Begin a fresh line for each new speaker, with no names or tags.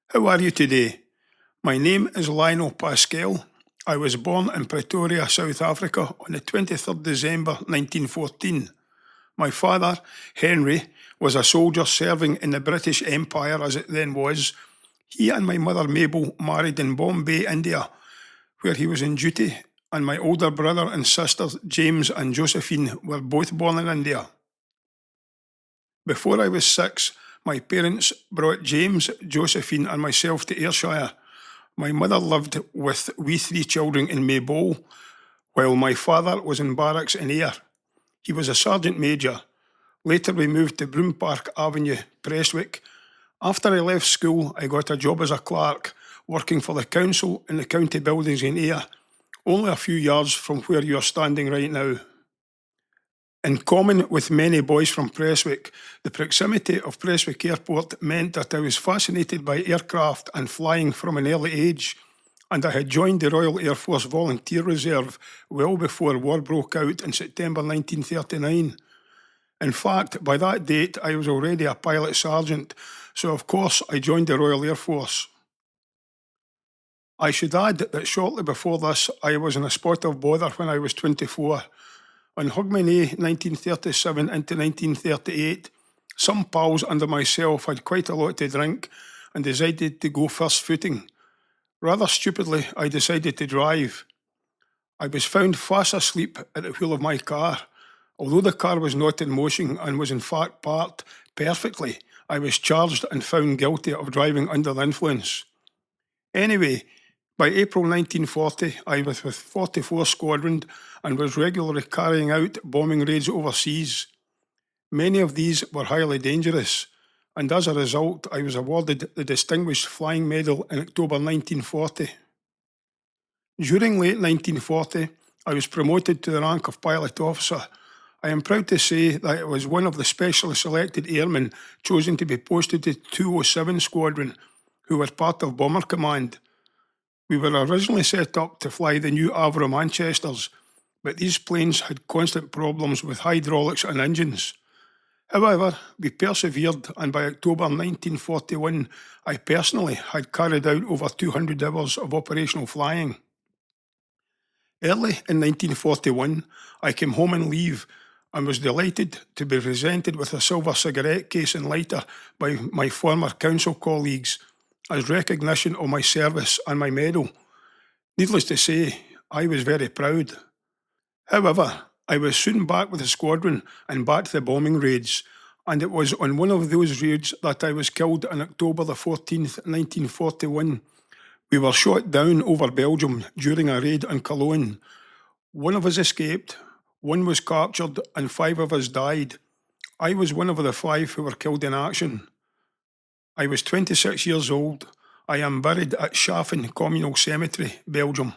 How are you today? My name is Lionel Paskell. I was born in Pretoria, South Africa on the 23rd December 1914. My father, Henry, was a soldier serving in the British Empire as it then was. He and my mother Mabel married in Bombay, India, where he was in duty, and my older brother and sisters James and Josephine were both born in India. Before I was 6, my parents brought James, Josephine and myself to Ayrshire. My mother lived with we 3 children in Maybole, while my father was in barracks in Ayr. He was a sergeant major. Later we moved to Broom Park Avenue, Prestwick. After I left school, I got a job as a clerk, working for the council in the county buildings in Ayr, only a few yards from where you are standing right now. In common with many boys from Prestwick, the proximity of Prestwick Airport meant that I was fascinated by aircraft and flying from an early age, and I had joined the Royal Air Force Volunteer Reserve well before war broke out in September 1939. In fact, by that date I was already a pilot sergeant, so of course I joined the Royal Air Force. I should add that shortly before this I was in a spot of bother when I was 24. On Hogmanay 1937 into 1938, some pals under myself had quite a lot to drink and decided to go first footing. Rather stupidly, I decided to drive. I was found fast asleep at the wheel of my car. Although the car was not in motion and was in fact parked perfectly, I was charged and found guilty of driving under the influence. Anyway, by April 1940, I was with 44 Squadron and was regularly carrying out bombing raids overseas. Many of these were highly dangerous, and as a result, I was awarded the Distinguished Flying Medal in October 1940. During late 1940, I was promoted to the rank of pilot officer. I am proud to say that I was one of the specially selected airmen chosen to be posted to 207 Squadron, who were part of Bomber Command. We were originally set up to fly the new Avro Manchesters, but these planes had constant problems with hydraulics and engines. However, we persevered, and by October 1941, I personally had carried out over 200 hours of operational flying. Early in 1941, I came home on leave and was delighted to be presented with a silver cigarette case and lighter by my former council colleagues as recognition of my service and my medal. Needless to say, I was very proud. However, I was soon back with the squadron and back to the bombing raids, and it was on one of those raids that I was killed on October the 14th, 1941. We were shot down over Belgium during a raid on Cologne. One of us escaped, one was captured, and 5 of us died. I was one of the 5 who were killed in action. I was 26 years old. I am buried at Schaffen Communal Cemetery, Belgium.